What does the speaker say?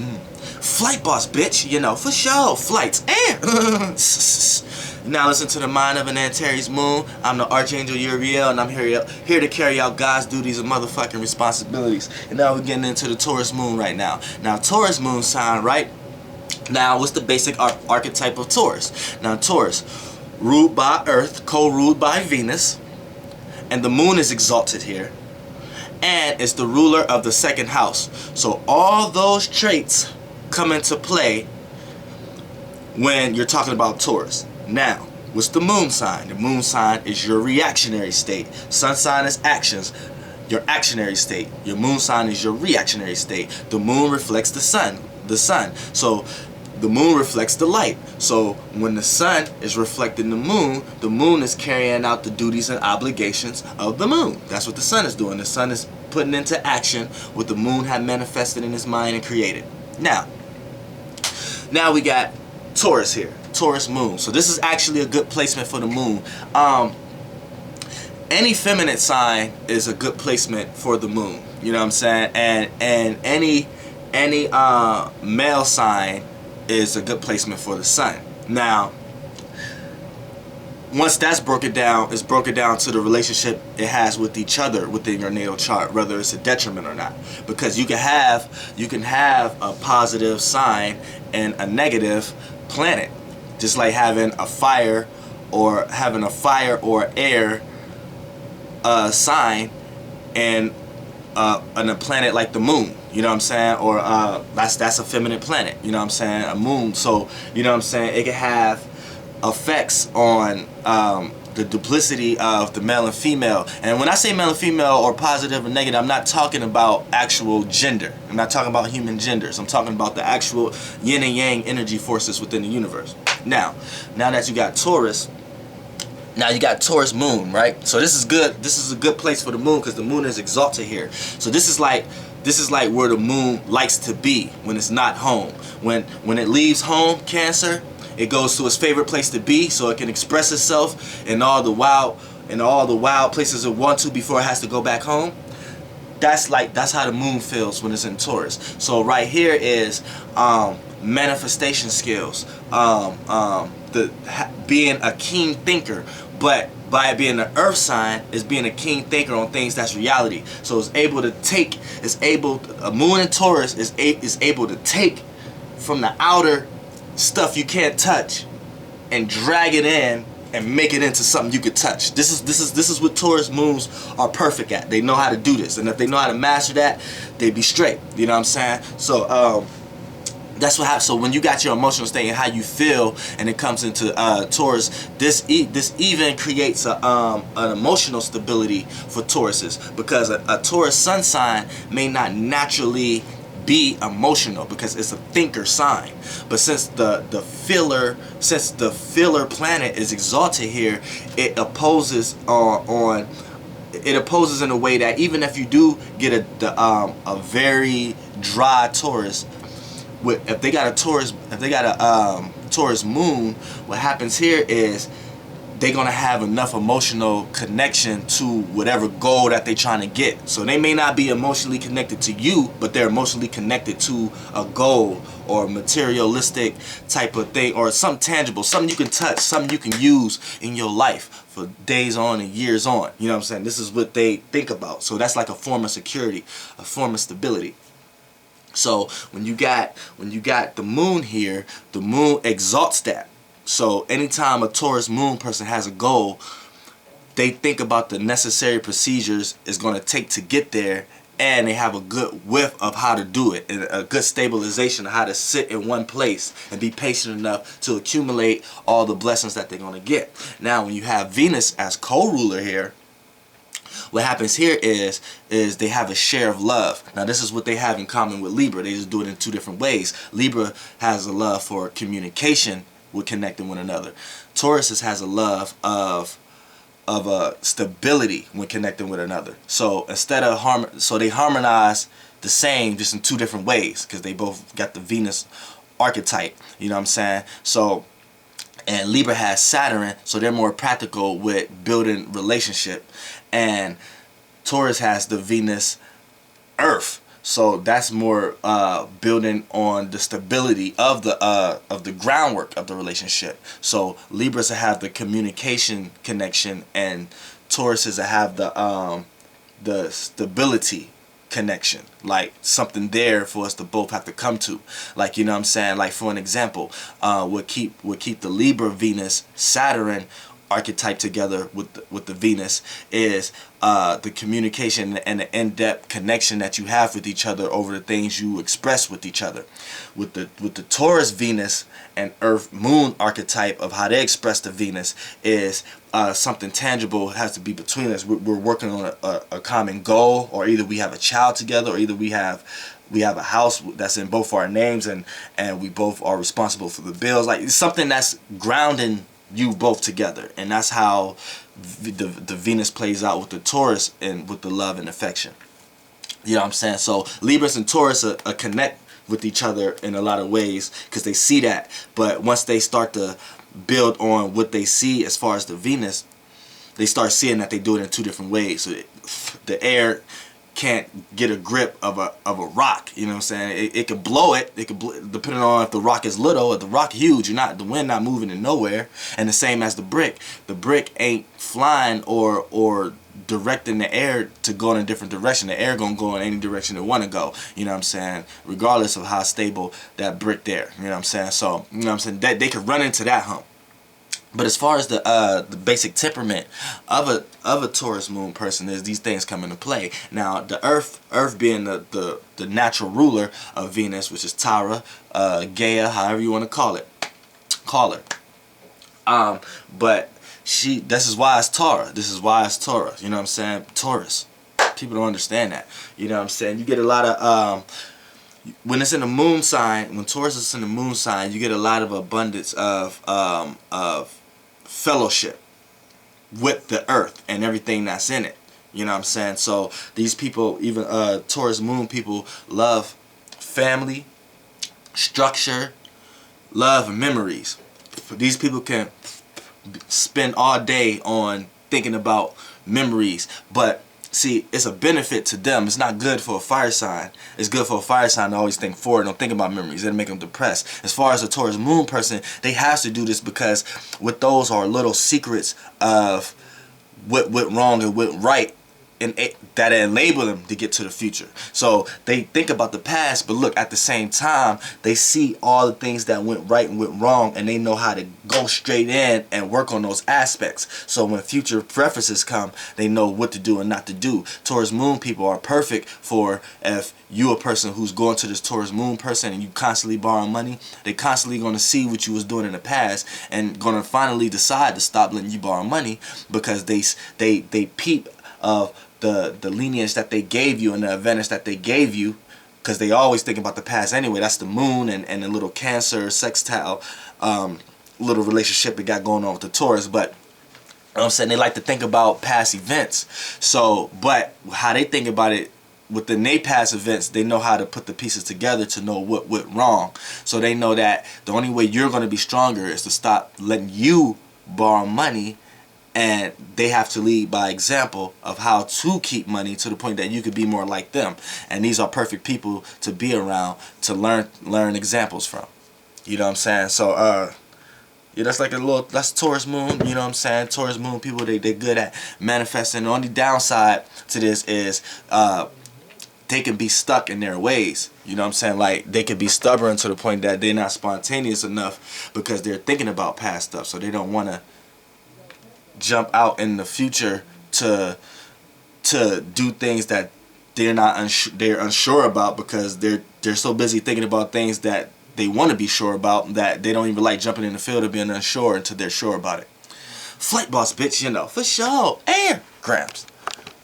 Flight boss, bitch, you know, for sure. Flights. Now listen to the mind of an Antares moon. I'm the Archangel Uriel, and I'm here to carry out God's duties and motherfucking responsibilities. And now we're getting into the Taurus moon right now. Now, Taurus moon sign, right? Now, what's the basic archetype of Taurus? Now, Taurus, ruled by Earth, co-ruled by Venus, and the moon is exalted here. And it's the ruler of the second house. So all those traits come into play when you're talking about Taurus. Now, what's the moon sign? The moon sign is your reactionary state. Sun sign is actions, your actionary state. Your moon sign is your reactionary state. The moon reflects the sun. So the moon reflects the light. So when the sun is reflecting the moon is carrying out the duties and obligations of the moon. That's what the sun is doing. The sun is putting into action what the moon had manifested in his mind and created. Now we got Taurus here. Taurus moon. So this is actually a good placement for the moon. Any feminine sign is a good placement for the moon. You know what I'm saying? And any male sign is a good placement for the sun. Now, once that's broken down, it's broken down to the relationship it has with each other within your natal chart, whether it's a detriment or not. Because you can have a positive sign and a negative planet, just like having a fire or air sign and a planet like the moon. You know what I'm saying? Or that's a feminine planet. You know what I'm saying? A moon. So you know what I'm saying? It can have effects on the duplicity of the male and female. And when I say male and female or positive or negative, I'm not talking about actual gender. I'm not talking about human genders. I'm talking about the actual yin and yang energy forces within the universe. Now that you got Taurus, now you got Taurus moon, right? So this is good. This is a good place for the moon because the moon is exalted here. So this is like where the moon likes to be when it's not home. When it leaves home, Cancer, it goes to its favorite place to be, so it can express itself in all the wild places it wants to before it has to go back home. That's how the moon feels when it's in Taurus. So right here is manifestation skills, being a keen thinker, but by it being the earth sign, is being a keen thinker on things that's reality. So it's able to a moon in Taurus is able to take from the outer stuff you can't touch and drag it in and make it into something you could touch. This is what Taurus moons are perfect at. They know how to do this, and if they know how to master that, they be straight. You know what I'm saying? So that's what happens. So when you got your emotional state and how you feel, and it comes into Taurus, this even creates an emotional stability for Tauruses, because a Taurus sun sign may not naturally be emotional because it's a thinker sign. But since the filler planet is exalted here, it opposes in a way that even if you do get a very dry Taurus, if they got a Taurus moon, what happens here is they're gonna have enough emotional connection to whatever goal that they're trying to get. So they may not be emotionally connected to you, but they're emotionally connected to a goal or a materialistic type of thing, or something tangible, something you can touch, something you can use in your life for days on and years on. You know what I'm saying? This is what they think about. So that's like a form of security, a form of stability. So when you got the moon here, the moon exalts that. So anytime a Taurus moon person has a goal, they think about the necessary procedures it's going to take to get there, and they have a good whiff of how to do it, and a good stabilization of how to sit in one place and be patient enough to accumulate all the blessings that they're going to get. Now when you have Venus as co-ruler here, what happens here is they have a share of love. Now this is what they have in common with Libra. They just do it in two different ways. Libra has a love for communication with connecting one another. Taurus has a love of stability when connecting with another. So instead of so they harmonize the same, just in two different ways, because they both got the Venus archetype. You know what I'm saying? So, and Libra has Saturn, so they're more practical with building relationship. And Taurus has the Venus Earth, So that's more building on the stability of the groundwork of the relationship. So Libras have the communication connection, and Tauruses have the stability connection, like something there for us to both have to come to. Like, you know what I'm saying, like for an example, what keep the Libra Venus Saturn archetype together with the Venus is the communication and the in-depth connection that you have with each other over the things you express with each other. With the Taurus Venus and Earth Moon archetype of how they express the Venus is something tangible has to be between us. We're working on a common goal, or either we have a child together, or either we have a house that's in both our names, and we both are responsible for the bills. Like, it's something that's grounding you both together. And that's how the Venus plays out with the Taurus and with the love and affection. You know what I'm saying? So Libras and Taurus connect with each other in a lot of ways because they see that. But once they start to build on what they see as far as the Venus, they start seeing that they do it in two different ways. So the air can't get a grip of a rock. You know what I'm saying? It could blow it. It could depending on if the rock is little or the rock huge. The wind not moving in nowhere. And the same as the brick. The brick ain't flying or directing the air to go in a different direction. The air gonna go in any direction it wanna go. You know what I'm saying? Regardless of how stable that brick there. You know what I'm saying? So, you know what I'm saying? That they could run into that hump. But as far as the basic temperament of a Taurus Moon person is, these things come into play. Now the Earth being the natural ruler of Venus, which is Tara, Gaia, however you want to call her. But this is why it's Tara. This is why it's Taurus. You know what I'm saying? Taurus. People don't understand that. You know what I'm saying? You get a lot of when it's in the moon sign, when Taurus is in the moon sign, you get a lot of abundance of fellowship with the earth and everything that's in it. You know what I'm saying? So these people, even Taurus Moon people, love family, structure, love, and memories. These people can spend all day on thinking about memories, but see, it's a benefit to them. It's not good for a fire sign. It's good for a fire sign to always think forward, don't think about memories. It'll make them depressed. As far as a Taurus Moon person, they have to do this because with those are little secrets of what went wrong and what right, and that enable them to get to the future. So they think about the past, but look, at the same time, they see all the things that went right and went wrong, and they know how to go straight in and work on those aspects. So when future preferences come, they know what to do and not to do. Taurus Moon people are perfect for if you a person who's going to this Taurus Moon person and you constantly borrow money, they constantly going to see what you was doing in the past and going to finally decide to stop letting you borrow money because they peep of the lineage that they gave you and the advantage that they gave you, because they always think about the past anyway. That's the moon and the little Cancer sextile little relationship they got going on with the Taurus. But you know what I'm saying, they like to think about past events. So, but how they think about it within their past events, they know how to put the pieces together to know what went wrong. So they know that the only way you're going to be stronger is to stop letting you borrow money. And they have to lead by example of how to keep money to the point that you could be more like them. And these are perfect people to be around to learn examples from. You know what I'm saying? So yeah, that's like that's Taurus Moon. You know what I'm saying? Taurus Moon people, they good at manifesting. The only downside to this is they can be stuck in their ways. You know what I'm saying? Like, they can be stubborn to the point that they're not spontaneous enough because they're thinking about past stuff, so they don't want to jump out in the future to do things that they're unsure about, because they're so busy thinking about things that they want to be sure about that they don't even like jumping in the field of being unsure until they're sure about it. Flight boss, bitch, you know, for sure. Air Gramps.